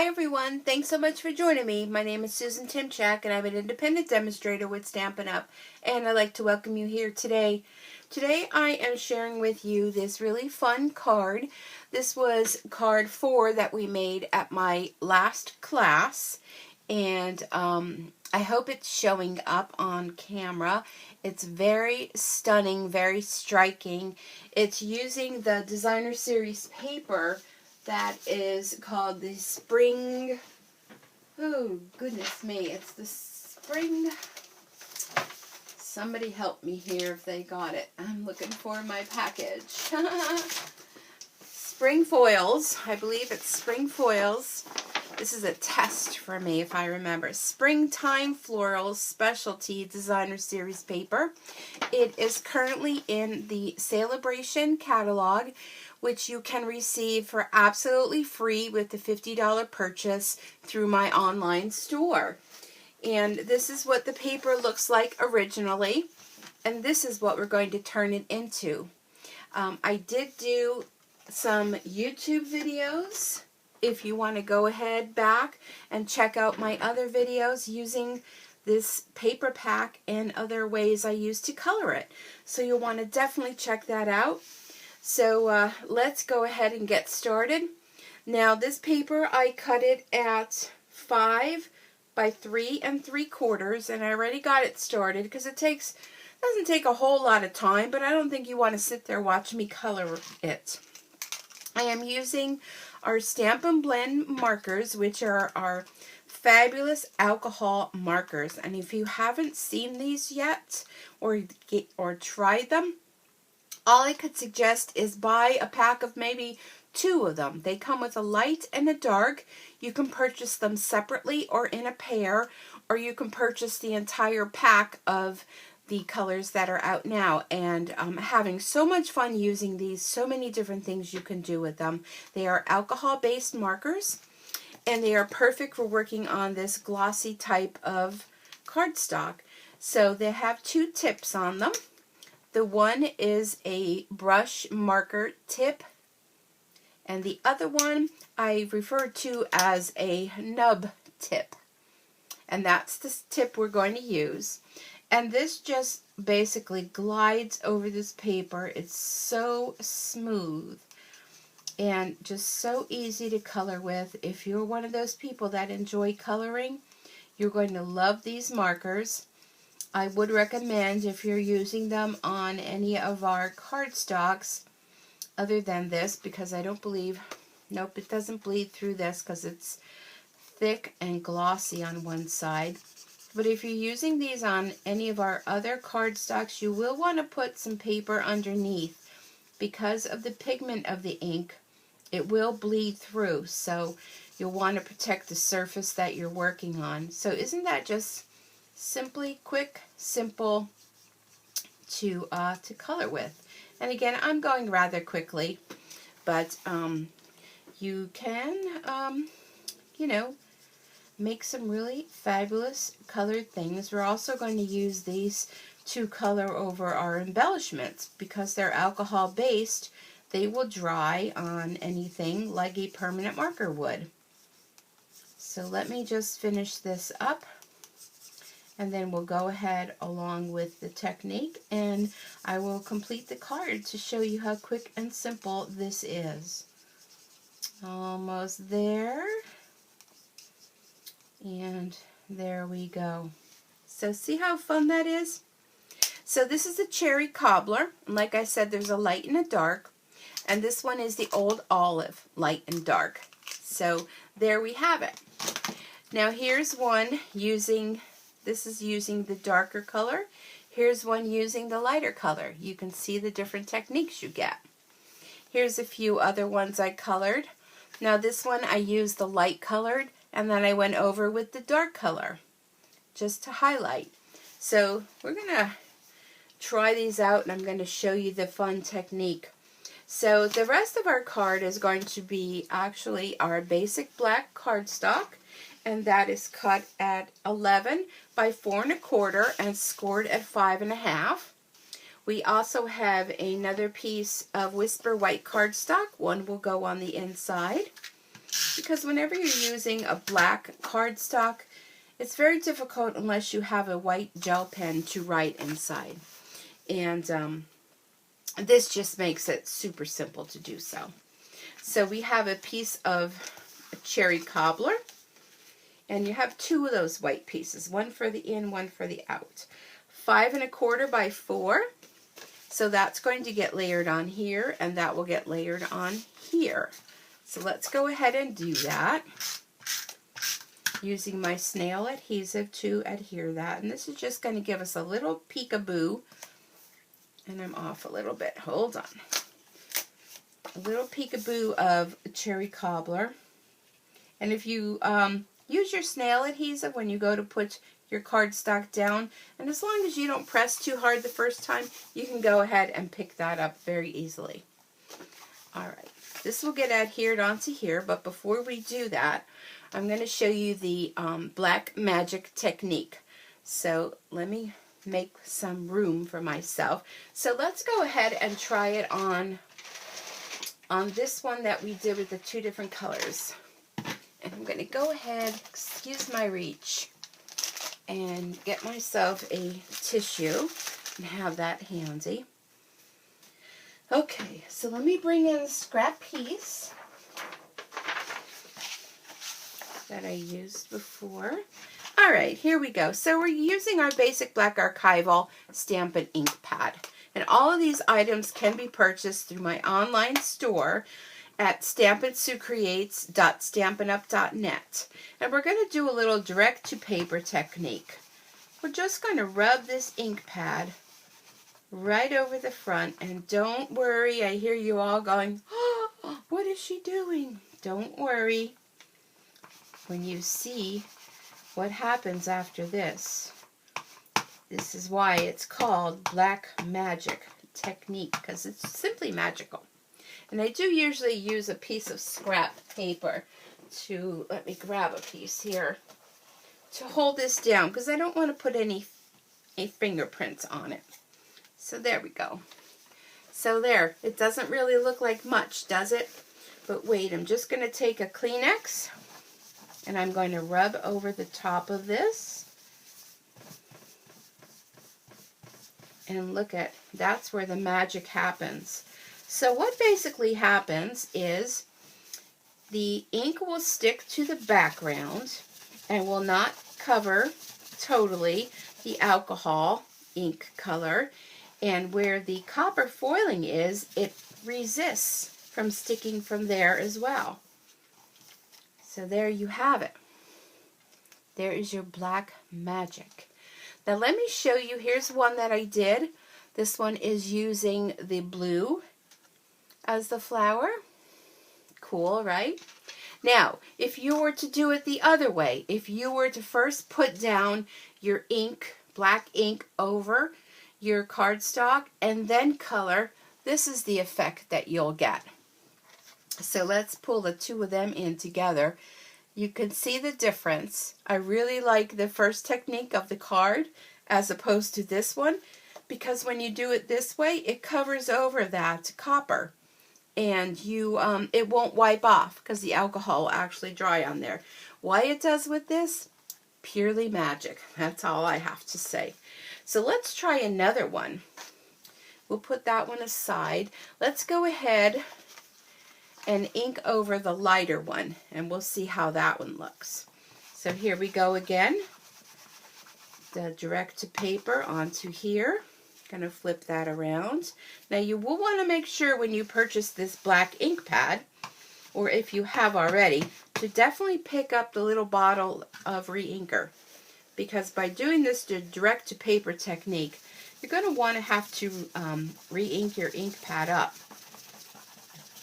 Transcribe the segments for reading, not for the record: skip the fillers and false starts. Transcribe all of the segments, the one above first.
Hi everyone, thanks so much for joining me. My name is Susan Timchak and I'm an independent demonstrator with Stampin' Up! And I'd like to welcome you here today. Today I am sharing with you this really fun card. This was card 4 that we made at my last class, and I hope it's showing up on camera. It's very stunning, very striking. It's using the designer series paper that is called the Spring, oh goodness me, it's the Spring, somebody help me here if they got it. I'm looking for my package. Spring Foils, I believe it's Spring Foils. This is a test for me if I remember. Springtime Florals Specialty Designer Series paper. It is currently in the Sale-A-Bration catalog, which you can receive for absolutely free with the $50 purchase through my online store. And this is what the paper looks like originally, and this is what we're going to turn it into. I did do some YouTube videos. If you want to go ahead back and check out my other videos using this paper pack and other ways I use to color it. So you'll want to definitely check that out. So let's go ahead and get started. Now this paper, I cut it at 5 by 3 3/4, and I already got it started because it doesn't take a whole lot of time, but I don't think you want to sit there watching me color it. I am using our Stampin' Blend markers, which are our fabulous alcohol markers. And if you haven't seen these yet or tried them, all I could suggest is buy a pack of maybe 2 of them. They come with a light and a dark. You can purchase them separately or in a pair, or you can purchase the entire pack of the colors that are out now. And I'm having so much fun using these. So many different things you can do with them. They are alcohol-based markers, and they are perfect for working on this glossy type of cardstock. So they have 2 tips on them. The one is a brush marker tip, and the other one I refer to as a nub tip. And that's the tip we're going to use. And this just basically glides over this paper. It's so smooth and just so easy to color with. If you're one of those people that enjoy coloring, you're going to love these markers. I would recommend, if you're using them on any of our cardstocks other than this, because I don't believe, nope, it doesn't bleed through this because it's thick and glossy on one side. But if you're using these on any of our other cardstocks, you will want to put some paper underneath. Because of the pigment of the ink, it will bleed through, so you'll want to protect the surface that you're working on. So isn't that just simply quick, simple to color with? And again, I'm going rather quickly, but you can, you know, make some really fabulous colored things. We're also going to use these to color over our embellishments. Because they're alcohol based, they will dry on anything like a permanent marker would. So let me just finish this up, and then we'll go ahead along with the technique, and I will complete the card to show you how quick and simple this is. Almost there. And there we go. So see how fun that is? So this is a cherry cobbler. And like I said, there's a light and a dark. And this one is the old olive, light and dark. So there we have it. Now here's one using, this is using the darker color. Here's one using the lighter color. You can see the different techniques you get. Here's a few other ones I colored. Now this one I used the light colored, and then I went over with the dark color just to highlight. So we're going to try these out, and I'm going to show you the fun technique. So the rest of our card is going to be actually our basic black cardstock, and that is cut at 11 by 4 1/4 and scored at 5 1/2. We also have another piece of Whisper white cardstock. One will go on the inside. because whenever you're using a black cardstock, it's very difficult unless you have a white gel pen to write inside. And this just makes it super simple to do so. So we have a piece of cherry cobbler, and you have two of those white pieces, one for the in, one for the out. 5 1/4 by 4. So that's going to get layered on here, and that will get layered on here. So let's go ahead and do that using my snail adhesive to adhere that. And this is just going to give us a little peekaboo. And I'm off a little bit. Hold on. A little peekaboo of cherry cobbler. And if you use your snail adhesive when you go to put your cardstock down, and as long as you don't press too hard the first time, you can go ahead and pick that up very easily. Alright, this will get adhered onto here, but before we do that, I'm going to show you the black magic technique. So let me make some room for myself. So let's go ahead and try it on this one that we did with the 2 different colors. And I'm going to go ahead, excuse my reach, and get myself a tissue and have that handy. Okay, so let me bring in a scrap piece that I used before. Alright, here we go. So we're using our basic black archival Stampin' ink pad. And all of these items can be purchased through my online store at stampinsucreates.stampinup.net. And we're going to do a little direct to paper technique. We're just going to rub this ink pad right over the front, and don't worry, I hear you all going, oh, what is she doing? Don't worry. When you see what happens after this, this is why it's called black magic technique, because it's simply magical. And I do usually use a piece of scrap paper to, let me grab a piece here, to hold this down, because I don't want to put any fingerprints on it. So there we go. So there, it doesn't really look like much, does it? But wait, I'm just going to take a Kleenex, and I'm going to rub over the top of this. And look at, that's where the magic happens. So what basically happens is the ink will stick to the background and will not cover totally the alcohol ink color. And where the copper foiling is, it resists from sticking from there as well. So there you have it. There is your black magic. Now let me show you, here's one that I did. This one is using the blue as the flower. Cool, right? Now, if you were to do it the other way, if you were to first put down your ink, black ink over your cardstock and then color, this is the effect that you'll get. So let's pull the 2 of them in together. You can see the difference. I really like the first technique of the card as opposed to this one, because when you do it this way, it covers over that copper, and you it won't wipe off because the alcohol will actually dry on there. Why it does with this? Purely magic. That's all I have to say. So let's try another one. We'll put that one aside. Let's go ahead and ink over the lighter one, and we'll see how that one looks. So here we go again. The direct to paper onto here. Going to flip that around. Now you will want to make sure when you purchase this black ink pad, or if you have already, to definitely pick up the little bottle of re-inker. Because by doing this direct to paper technique, you're going to want to have to re-ink your ink pad up,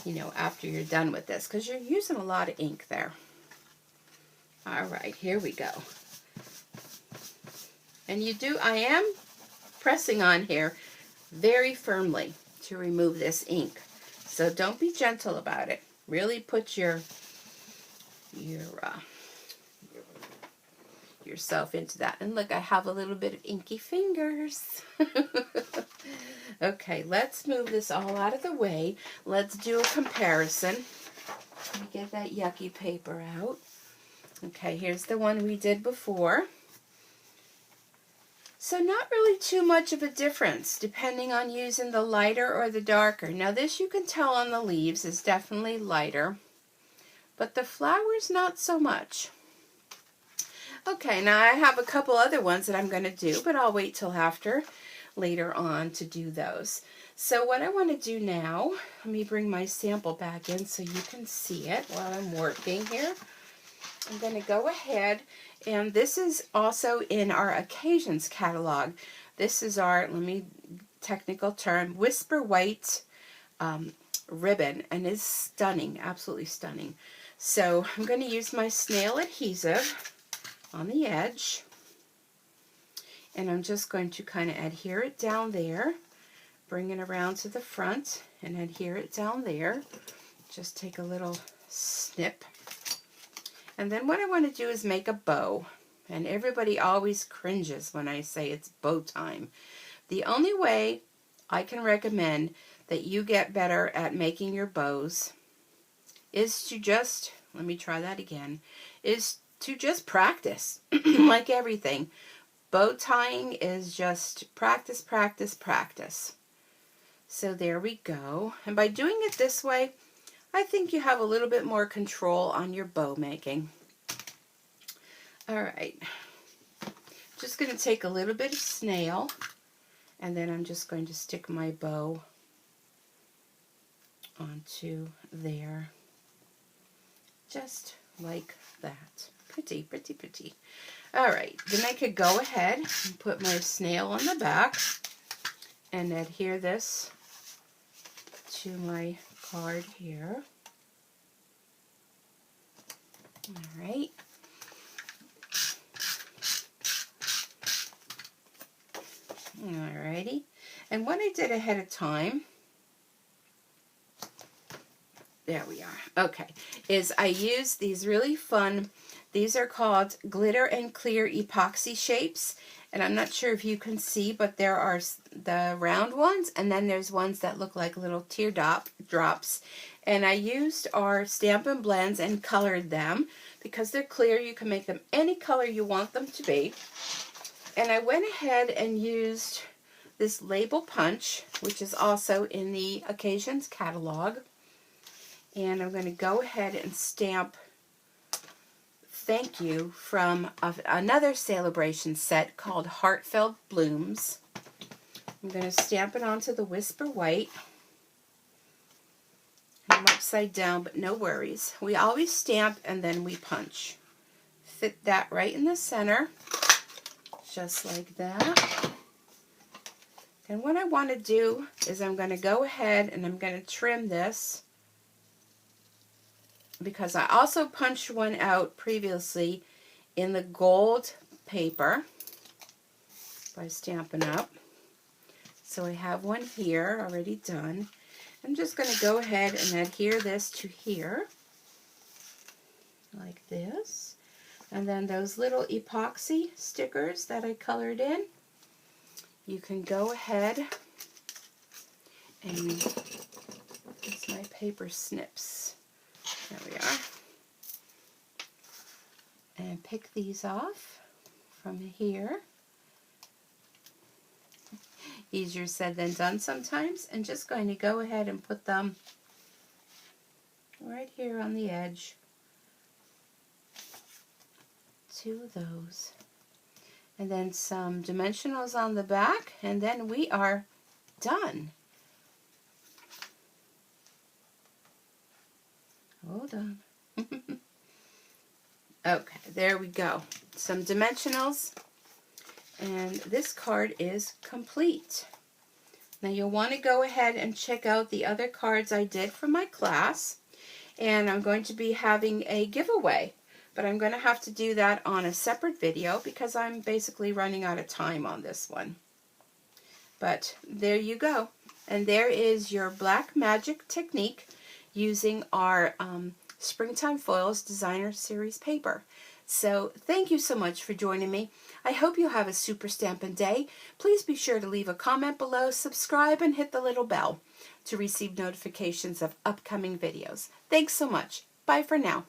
you know, after you're done with this, because you're using a lot of ink there. Alright, here we go. And I am pressing on here very firmly to remove this ink. So don't be gentle about it. Really put yourself into that. And look, I have a little bit of inky fingers. Okay, let's move this all out of the way. Let's do a comparison. Let me get that yucky paper out. Okay, here's the one we did before. So not really too much of a difference depending on using the lighter or the darker. Now this you can tell on the leaves is definitely lighter, but the flowers not so much. Okay, now I have a couple other ones that I'm going to do, but I'll wait till later on to do those. So what I want to do now, let me bring my sample back in so you can see it while I'm working here. I'm going to go ahead, and this is also in our Occasions catalog. This is our, technical term, Whisper White ribbon, and it's stunning, absolutely stunning. So I'm going to use my snail adhesive on the edge, and I'm just going to kind of adhere it down there, bring it around to the front and adhere it down there. Just take a little snip. And then what I want to do is make a bow. And everybody always cringes when I say it's bow time. The only way I can recommend that you get better at making your bows is to just, let me try that again, is to just practice. Like everything. Bow tying is just practice, practice, practice. So there we go. And by doing it this way, I think you have a little bit more control on your bow making. Alright. Just going to take a little bit of snail, and then I'm just going to stick my bow onto there. Just like that. Pretty, pretty, pretty. Alright, then I could go ahead and put my snail on the back and adhere this to my card here. Alright. Alrighty. And what I did ahead of time, there we are, okay, is I used these really fun, these are called glitter and clear epoxy shapes, and I'm not sure if you can see, but there are the round ones, and then there's ones that look like little drops, and I used our Stampin' blends and colored them. Because they're clear, you can make them any color you want them to be. And I went ahead and used this label punch, which is also in the Occasions catalog. And I'm going to go ahead and stamp Thank You from another Sale-A-Bration set called Heartfelt Blooms. I'm going to stamp it onto the Whisper White. I'm upside down, but no worries. We always stamp and then we punch. Fit that right in the center, just like that. And what I want to do is I'm going to go ahead and I'm going to trim this, because I also punched one out previously in the gold paper by Stampin' Up. So I have one here already done. I'm just going to go ahead and adhere this to here, like this. And then those little epoxy stickers that I colored in, you can go ahead and, it's my paper snips. There we are. And pick these off from here. Easier said than done sometimes. And just going to go ahead and put them right here on the edge. Two of those. And then some dimensionals on the back. And then we are done. Hold on. Okay, there we go. Some dimensionals. And this card is complete. Now you'll want to go ahead and check out the other cards I did for my class. And I'm going to be having a giveaway. But I'm going to have to do that on a separate video because I'm basically running out of time on this one. But there you go. And there is your Black Magic technique using our Springtime Foils Designer Series paper. So thank you so much for joining me. I hope you have a super Stampin' day. Please be sure to leave a comment below, subscribe, and hit the little bell to receive notifications of upcoming videos. Thanks so much. Bye for now.